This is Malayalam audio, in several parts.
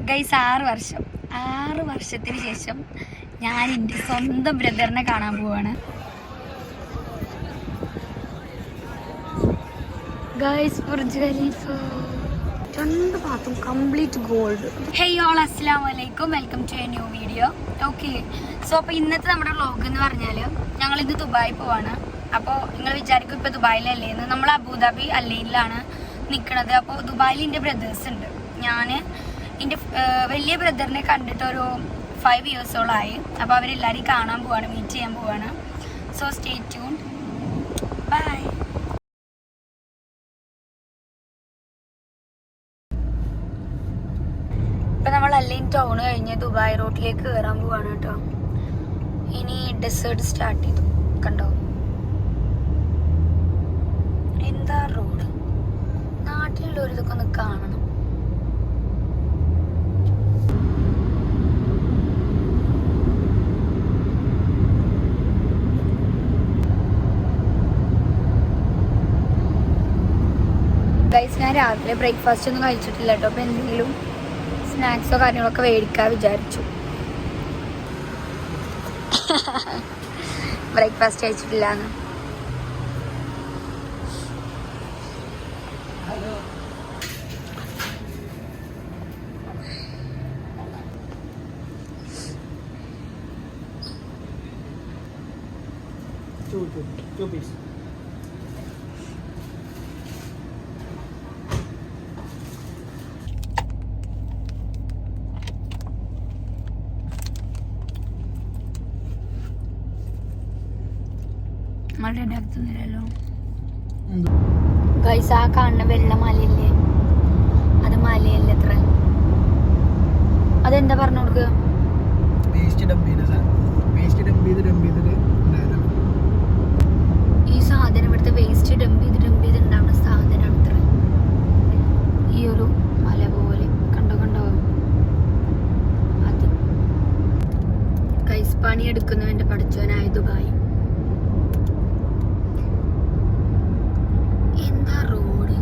ഗൈസ് 6 വർഷത്തിന് ശേഷം ഞാൻ എൻ്റെ സ്വന്തം ബ്രദറിനെ കാണാൻ പോവാണ്. ഗൈസ് ബുർജ് ഖലീഫ 2 ബാത്തും കംപ്ലീറ്റ് ഗോൾഡ്. ഹേയ് ഓൾ, അസ്സലാമു അലൈക്കും, welcome to a new video. Okay, so അപ്പോൾ ഇന്നത്തെ നമ്മുടെ വ്ളോഗ് എന്ന് പറഞ്ഞാൽ ഞങ്ങളിന്ന് ദുബായി പോവാണ്. അപ്പോൾ നിങ്ങൾ വിചാരിക്കും ഇപ്പോൾ ദുബായിലല്ലേ എന്ന്. നമ്മൾ അബുദാബി അല്ലയിലാണ് നിൽക്കുന്നത്. അപ്പോൾ ദുബായിൽ എൻ്റെ ബ്രദേഴ്സ് ഉണ്ട്. ഞാൻ എൻ്റെ വലിയ ബ്രദറിനെ കണ്ടിട്ട് ഒരു 5 ഇയേഴ്സോളായി. അപ്പോൾ അവരെല്ലാവരെയും കാണാൻ പോവാണ്, മീറ്റ് ചെയ്യാൻ പോവാണ്. So stay tuned, bye. ഇപ്പം നമ്മൾ അല്ലൈൻ ടൗൺ കഴിഞ്ഞ് ദുബായ് റോഡിലേക്ക് കയറാൻ പോവാണ് കേട്ടോ. ഇനി ഡെസേർട്ട് സ്റ്റാർട്ട് ചെയ്തു, കണ്ടോ എന്താ റോഡ്. നാട്ടിലുള്ളവർ ഇതൊക്കെ ഒന്ന് കാണണം. ഗൈസ്, ഞാൻ രാവിലെ ബ്രേക്ക്ഫാസ്റ്റ് ഒന്നും കഴിച്ചിട്ടില്ല കേട്ടോ. അപ്പോൾ എന്തെങ്കിലും സ്നാക്സോ കാര്യങ്ങളൊക്കെ മേടിക്കാൻ വിചാരിച്ചു. ബ്രേക്ക്ഫാസ്റ്റ് കഴിച്ചിട്ടില്ല എന്ന്. Two piece. നമ്മളുടെ അടുത്തൊന്നുമില്ലല്ലോ ഗൈസ്. ആ കാണുന്ന വെള്ള മലയില്ലേ, അത് മലയല്ല എത്ര. അതെന്താ പറഞ്ഞു കൊടുക്കുക? ഈ സാധനം ഇവിടുത്തെ വേസ്റ്റ് ഡംപ് ചെയ്ത് ഉണ്ടാവുന്ന സാധനമാണ് ഇത്ര. ഈ ഒരു മല പോലെ കണ്ടോ അത്. ഗൈസ്, പണിയെടുക്കുന്നവന്റെ പഠിച്ചവനായ ദുബായ്. എന്താ റോഡ്.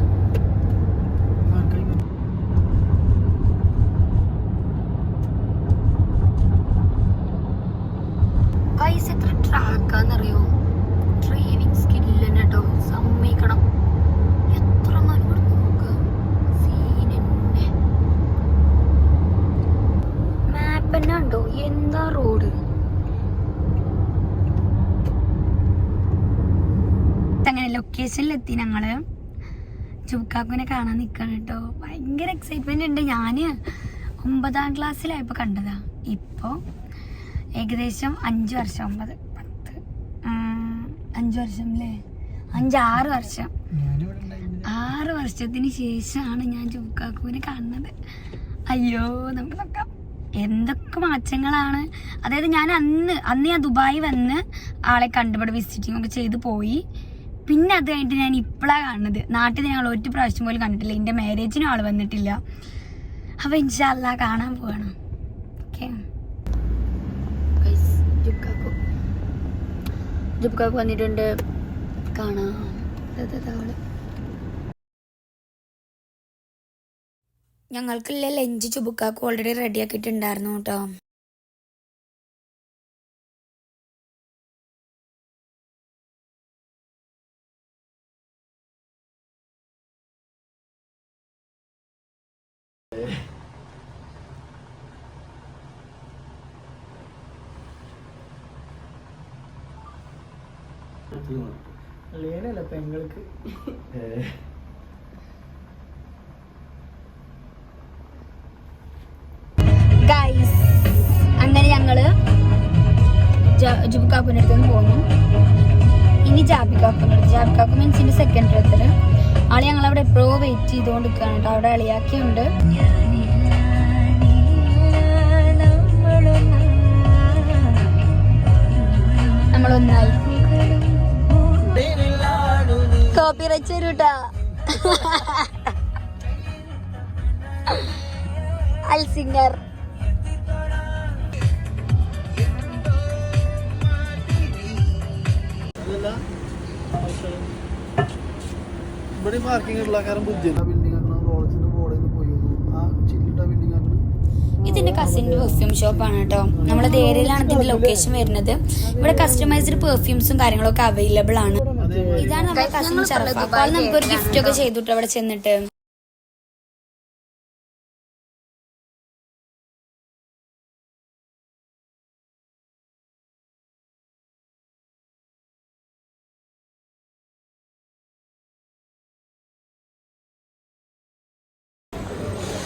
ഗൈസ്, എത്ര ട്രാക്കാന്നറിയോ? ഡ്രൈവിംഗ് സ്കില്ല് തന്നെ കേട്ടോ, സമ്മതിക്കണം. എത്ര മണിക്കൂർ നോക്കുക, സീനെ മാപ്പ് തന്നെ ഉണ്ടോ? എന്താ റോഡ്. അങ്ങനെ ലൊക്കേഷനിലെത്തി ഞങ്ങള്. ചുക്കാക്കുവിനെ കാണാൻ നിൽക്കണം കേട്ടോ. ഭയങ്കര എക്സൈറ്റ്മെന്റ് ഉണ്ട്. ഞാൻ 9ാം ക്ലാസ്സിലായപ്പോൾ കണ്ടതാ. ഇപ്പോൾ ഏകദേശം 5 വർഷം, 9, 10, 5 വർഷം അല്ലേ, 6 വർഷം. 6 വർഷത്തിന് ശേഷമാണ് ഞാൻ ചുക്കാക്കുവിനെ കാണുന്നത്. അയ്യോ, നമുക്ക് നോക്കാം എന്തൊക്കെ മാറ്റങ്ങളാണ്. അതായത് ഞാൻ അന്ന് ഞാൻ ദുബായി വന്ന് ആളെ കണ്ടുപിടി വിസിറ്റിംഗ് ഒക്കെ ചെയ്ത് പോയി. പിന്നെ അത് കഴിഞ്ഞിട്ട് ഞാൻ ഇപ്പോഴാണ് കാണുന്നത്. നാട്ടിൽ ഞങ്ങൾ 1 പ്രാവശ്യം പോലും കണ്ടിട്ടില്ല. എൻ്റെ മാരേജിനും ആൾ വന്നിട്ടില്ല. അപ്പോൾ ഇൻഷാ അല്ലാഹ് കാണാൻ പോവാണ്. ഓക്കെ, ജുബ്കാക്ക് വന്നിട്ടുണ്ട്, കാണാം. ഞങ്ങൾക്കുള്ള ലഞ്ച് ജുബ്കാക്ക് ഓൾറെഡി റെഡിയാക്കിയിട്ടുണ്ടായിരുന്നു കേട്ടോ. ലേനല്ല പെങ്ങൾക്ക്. ഗൈസ്, അങ്ങനെ ഞങ്ങള് ജുബ്കാക്കുവിൻ്റെ അടുത്ത് നിന്ന് പോന്നു. ഇനി ജാബിക്കാക്കു മീൻസ് എൻ്റെ സെക്കൻഡ് ബ്രദർ. ആളെ ഞങ്ങളവിടെ എപ്പോഴോ വെയിറ്റ് ചെയ്തുകൊണ്ട് നിൽക്കുകയാണ് കേട്ടോ. അവിടെ അളിയാക്കിയുണ്ട്. നമ്മളൊന്നായി. കോപ്പിറൈറ്റ് വരൂട്ടാ. അൽസിംഗർ. ഇവിടെ പാർക്കിംഗ് ഉള്ള കാരണം ബുദ്ധിമുട്ട്. ബിൽഡിംഗ് ആക്കണം, റോളക്സിന്റെ ബോർഡിൽ നിന്ന് പോയി ആ ചില്ലിട്ട ബിൽഡിംഗ് ആക്കണം. ഇതിന്റെ കസിന്റെ പെർഫ്യൂം ഷോപ്പാണ് കേട്ടോ. നമ്മളെ ദേരയിലാണ് ഇതിന്റെ ലൊക്കേഷൻ വരുന്നത്. ഇവിടെ കസ്റ്റമൈസ്ഡ് പെർഫ്യൂംസും കാര്യങ്ങളൊക്കെ അവൈലബിൾ ആണ്. ഇതാണ് നമ്മുടെ കസിൻ ഷറഫ്. അപ്പോൾ നമുക്കൊരു ഗിഫ്റ്റ് ഒക്കെ ചെയ്തിട്ട് അവിടെ ചെന്നിട്ട്.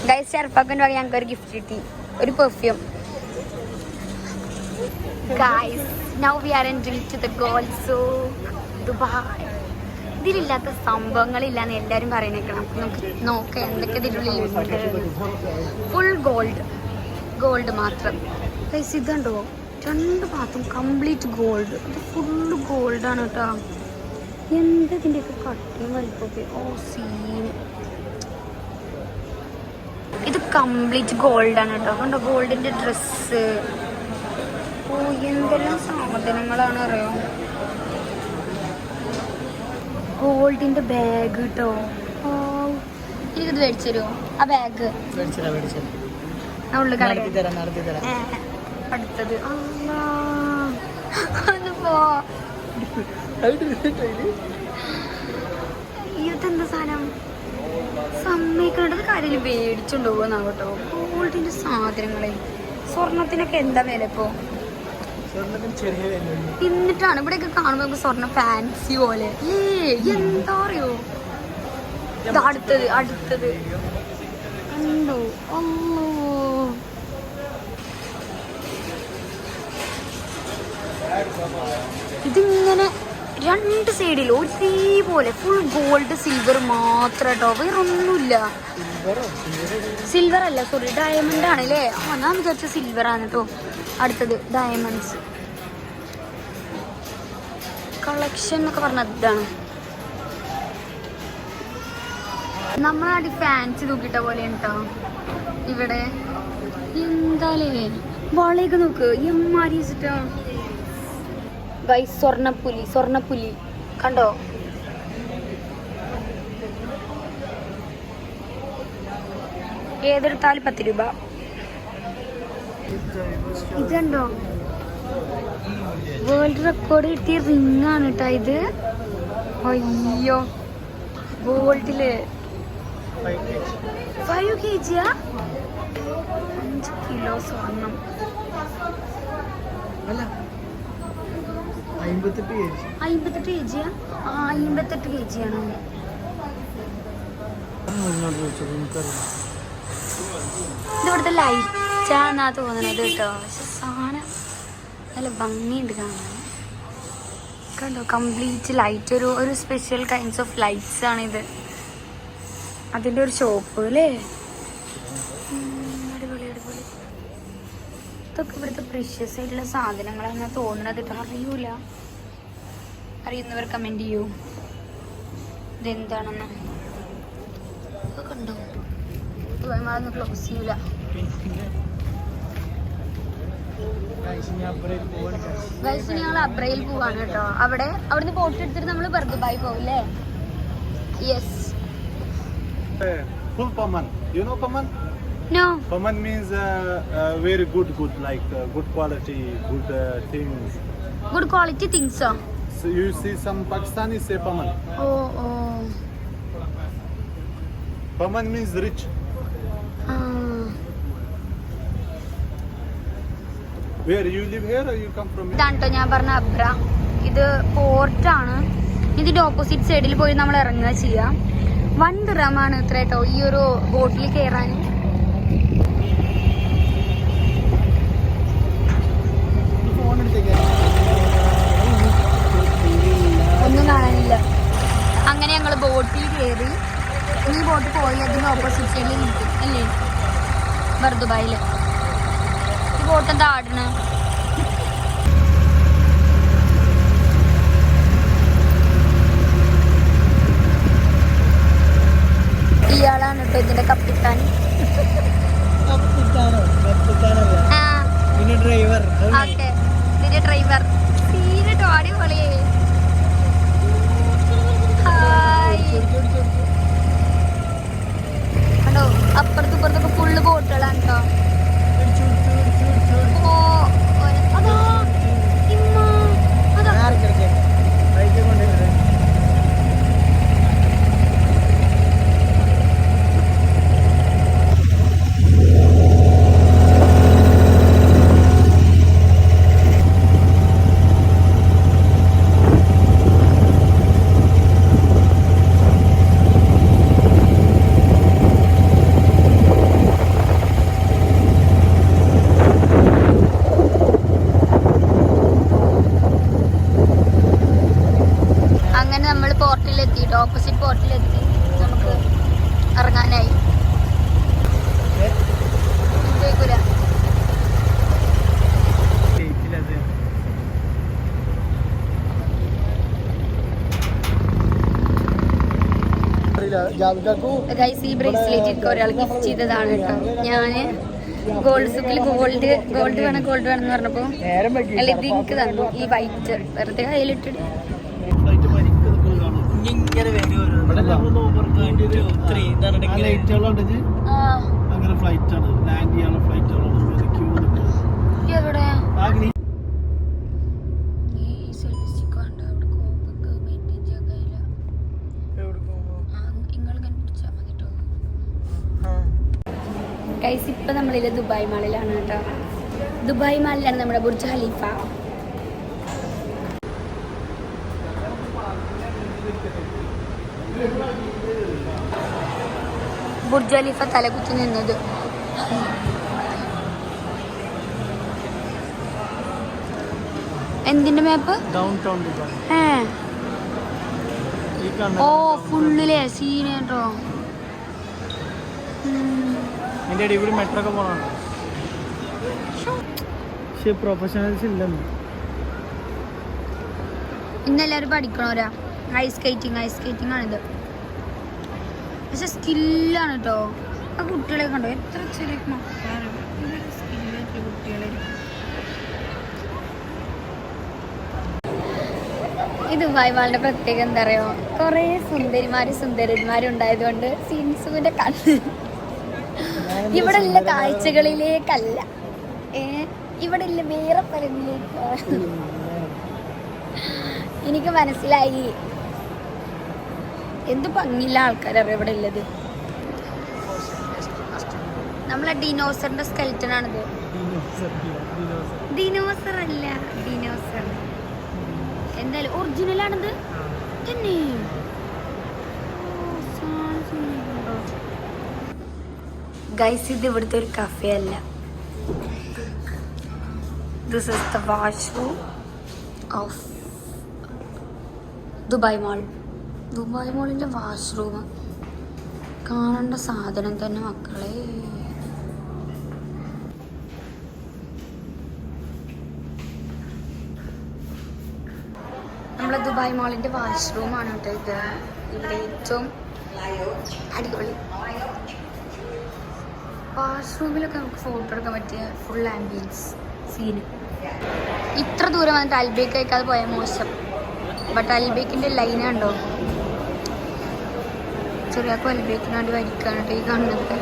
ഗൈസ്, ഷർഫാക്കിന്റെ വക ഞങ്ങൾക്ക് ഒരു ഗിഫ്റ്റ് കിട്ടി, ഒരു perfume. Guys, now we are entering to the gold souk Dubai. ഇതിലില്ലാത്ത സംഭവങ്ങളില്ലാന്ന് എല്ലാവരും പറയുന്നേക്കണം. നമുക്ക് നോക്കാം എന്തൊക്കെ ഇതിനുള്ളിലുണ്ട്. ഫുൾ ഗോൾഡ് മാത്രം. ഗൈസ്, ഇതുണ്ടോ, 2 പാത്രം കംപ്ലീറ്റ് ഗോൾഡ്. ഇത് ഫുള്ള് ഗോൾഡാണ് കേട്ടോ. എന്തതിൻ്റെയൊക്കെ കട്ടിയും വലിപ്പൊക്കെ. ഓ സീൻ. ഇത് കംപ്ലീറ്റ് ഗോൾഡാണ് കേട്ടോ. കണ്ടോ, ഗോൾഡിന്റെ ഡ്രസ്സ്. ഓ എന്തെല്ലാം സാധനങ്ങളാണ് അറിയോ. ഗോൾഡിന്റെ ബാഗ് കേട്ടോ. ഓ എനിക്കിത് മേടിച്ചു തരുമോ ആ ബാഗ്? ഉള്ളിൽ അടുത്തത് ഇതെന്താ സാധനം? സമ്മതിക്കേണ്ടത് കാര്യം മേടിച്ചുകൊണ്ടുപോകുന്ന കേട്ടോ. ഗോൾഡിന്റെ സാധനങ്ങളെ. സ്വർണത്തിനൊക്കെ എന്താ വില ഇപ്പോ? എന്നിട്ടാണ് ഇവിടെയൊക്കെ കാണുമ്പോ നമുക്ക് സ്വർണ്ണം ഫാൻസി പോലെ. എന്താ അറിയോ, അടുത്തത് കണ്ടോ. ഇതിങ്ങനെ 2 സൈഡിൽ ഒരേപോലെ ഫുൾ ഗോൾഡ് സിൽവർ മാത്രം കേട്ടോ. വേറൊന്നുമില്ല. സിൽവർ അല്ല, സോറി, ഡയമണ്ട് ആണ് അല്ലേ? ഞാൻ വിചാരിച്ച സിൽവർ ആണ് കേട്ടോ. അടുത്തത് ഡയമണ്ട്സ് കളക്ഷൻ എന്നൊക്കെ പറഞ്ഞത് ഇതാണ്. നമ്മളാടി ഫാൻസി തൂക്കിട്ട പോലെ കേട്ടോ ഇവിടെ. എന്താലേ വളയൊക്കെ നോക്ക്, എമ്മാരി വെച്ചിട്ടോ. ഗൈസ്, സ്വർണ്ണപ്പുലി കണ്ടോ. ഏതെടുത്താലും 10 രൂപ. ഇതുണ്ടോ, വേൾഡ് റെക്കോർഡ് കിട്ടിയ റിംഗ് ആണ് കേട്ടോ ഇത്. അയ്യോ, ഗോൾഡില് 5 kg 5 കിലോ സ്വർണം. 58 kg 58 kg ആണ്. ഇതിവിടുത്തെ ലൈറ്റാന്നാ തോന്നണത് കേട്ടോ. പക്ഷെ സാധനം നല്ല ഭംഗിയുണ്ട് കാണാൻ. കണ്ടോ, കംപ്ലീറ്റ് ലൈറ്റ്. ഒരു സ്പെഷ്യൽ കൈൻഡ്സ് ഓഫ് ലൈറ്റ്സ് ആണിത്. അതിൻ്റെ ഒരു ഷോപ്പ് അല്ലേ. അടിപൊളി. ഇതൊക്കെ ഇവിടുത്തെ പ്രീഷ്യസ് ആയിട്ടുള്ള സാധനങ്ങളാണ് തോന്നുന്നത് കേട്ടോ. അറിയുന്നവർ കമന്റ് ചെയ്യൂ ഇതെന്താണെന്ന്. കണ്ടോ, ഇതൊന്നും ക്ലോസ് ചെയ്യൂല. ഗൈസ്, ഞങ്ങൾ അബ്രയിൽ പോവാണ് കേട്ടോ. അവിടുന്ന് ബോട്ട് എടുത്തിട്ട് നമ്മൾ ബർദുബായി പോവില്ലേ? Yes. Full Paman. You know Paman? No. Paman means very good, like good quality, good things. Good quality things. So you see some Pakistanis say Paman. Oh. Paman means rich. Where you live here or you come from? ഇതാട്ടോ ഞാൻ പറഞ്ഞ അബ്ര. ഇത് പോർട്ടാണ്. ഇതിന്റെ ഓപ്പോസിറ്റ് സൈഡിൽ പോയി നമ്മൾ ഇറങ്ങുക ചെയ്യാം. 1 ദിർഹമാണ് ഇത്ര കേട്ടോ ഈ ഒരു ബോട്ടിൽ കയറാൻ. ഒന്നും കാണാനില്ല. അങ്ങനെ ഞങ്ങൾ ബോട്ടിൽ കയറി. ഈ ബോട്ട് പോയി അതിന്റെ ഓപ്പോസിറ്റ് സൈഡിൽ നിൽക്കും അല്ലേ, ബർദുബായില്. ഈ ബോട്ട് എന്താ ആടണ? ഇയാളാണ് കേട്ടോ ഇതിന്റെ കപ്പിത്താൻ. ഇതിന്റെ ഡ്രൈവർ തീരെട്ടോ അടിപൊളിയേ. കണ്ടോ, അപ്പുറത്തും ഇപ്പുറത്തൊക്കെ ഫുള്ള് ബോട്ടുകളാണ് കേട്ടോ. ഗൈസ് ഈ ബ്രേസ്ലെറ്റ് എനിക്ക് ഒരാൾ ഗിഫ്റ്റ് ചെയ്തതാണ് കേട്ടോ. ഞാന് ഗോൾഡ് സുക്കിൽ ഗോൾഡ് വേണം എന്ന് പറഞ്ഞപ്പോ അല്ല ഇത് എനിക്ക് തന്നു ഈ വൈറ്റ് വെറുതെ കയ്യിലിട്ടിട്ട്. എവിടെ ഗൈസ് ഇപ്പൊ നമ്മളില് ദുബായ് മാളിലാണ് കേട്ടോ. ദുബായ് മാളിലാണ് നമ്മുടെ ബുർജ് ഖലീഫ. ബുർജ് ഖലീഫ തലകുത്തി നിന്നത്. എന്തിന്റെ മാപ്പ്? ഓ ഫുള്ളിലെ സീൻ കേട്ടോ. മെട്രോ ഒക്കെ പോകണം. പക്ഷെ പ്രൊഫഷണൽസ് ഇല്ലെന്ന്. ഇന്നെല്ലാവരും പഠിക്കണോരാ. ഐസ് സ്കേറ്റിംഗ് ആണിത്. പക്ഷെ സ്കില്ലാണ് കേട്ടോ. ആ കുട്ടികളെ കണ്ടോ എത്ര ചെറിയ മക്കളാണ്. കുട്ടികളെ ഈ ദുബായ് മാളിന്റെ പ്രത്യേകത എന്താ പറയുക, കുറേ സുന്ദരന്മാരും ഉണ്ടായതുകൊണ്ട് സിൻസുവിന്റെ കണ്ണ് ഇവിടെ ഉള്ള കാഴ്ചകളിലേക്കല്ല, ഇവിടെ ഉള്ള വേറെ പലതിലേക്ക് എനിക്ക് മനസ്സിലായി. എന്ത് ഭംഗിയുള്ള ആൾക്കാരാണ് ഇവിടെ ഉള്ളത്. നമ്മളെ ഡിനോസറിന്റെ സ്കെൽറ്റൺ ആണിത്. ഡിനോസർ അല്ല, ഡിനോസർ എന്തായാലും ഒറിജിനൽ ആണിത് തന്നെ. ഗൈസ് ഇത് ഇവിടുത്തെ ഒരു കഫേ അല്ല. This is the washroom of Dubai mall. Dubai മാളിൻ്റെ വാഷ്റൂം കാണേണ്ട സാധനം തന്നെ മക്കളെ. നമ്മളെ ദുബായ് മാളിൻ്റെ വാഷ്റൂമാണ് കേട്ടോ ഇത്. ഇവിടെ ഏറ്റവും അടിപൊളി വാഷ്റൂമിലൊക്കെ നമുക്ക് ഫോട്ടോ എടുക്കാൻ പറ്റിയ ഫുൾ ആംബിയൻസ് സീന്. ഇത്ര ദൂരം വന്നിട്ട് അൽബേക്ക് കഴിക്കാതെ പോയാൽ മോശം. ബട്ട് അൽബേക്കിൻ്റെ ലൈൻ കണ്ടോ, ചെറിയാക്കും അൽബേക്കിന് വേണ്ടി വരിക്കാണ് ഈ കാണുന്നത്.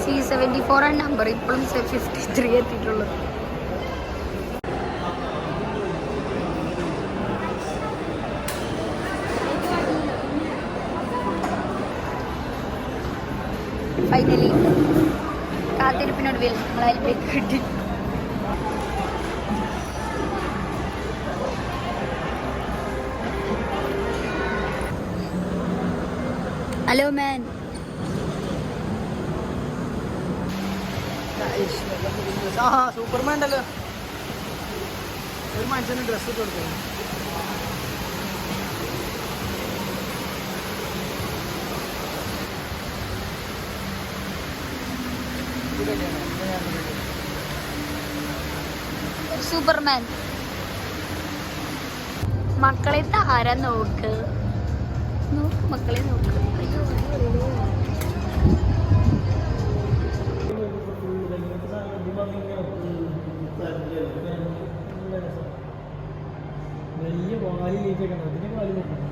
C74 ആണ് നമ്പർ. ഇപ്പോഴും 53 എത്തിയിട്ടുള്ളൂ. ഫൈനലി കാത്തിരിപ്പിനൊടുവിൽ നമ്മൾ അൽബേക്ക് കിട്ടി. ഹലോ മാൻ. സൂപ്പർമാൻ ഉണ്ടല്ലോ, ഒരു മനുഷ്യന് ഡ്രസ് ഇട്ട് കൊടുത്തു. സൂപ്പർമാൻ. മക്കളെ താര നോക്ക് മക്കളെ നോക്ക്. വലിയ വാലിലേക്കൊക്കെ അതിന് വാല് നോക്കണം.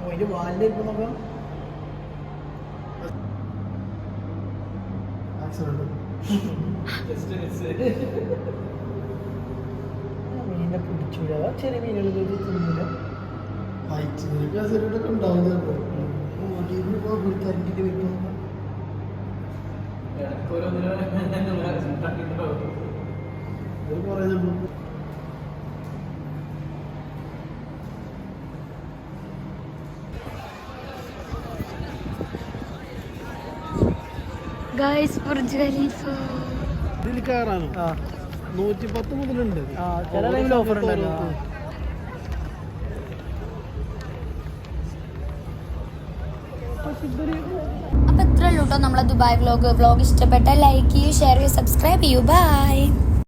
അതിന്റെ വാലിലേക്ക് നോക്കാം. മീനെ പിടിച്ചൂല, ചെറിയ മീനുകൾ തിന്നില്ല. വയറ്റിനൊക്കെ ഉണ്ടാവുന്നത് തരണ്ടിട്ട് വരുമ്പോ ഗൈസ് ബുർജ് ഖലീഫ ഇതിൽ കയറാനോ 110 മുതലുണ്ട്. ചില ടൈമിൽ ഓഫർ ഉണ്ടല്ലോ. അപ്പൊ ഇത്രയുള്ളൂ കേട്ടോ നമ്മളെ ദുബായ് വ്ലോഗ് ഇഷ്ടപ്പെട്ട ലൈക്ക് ചെയ്യൂ, ഷെയർ ചെയ്യൂ, സബ്സ്ക്രൈബ് ചെയ്യൂ. ബൈ.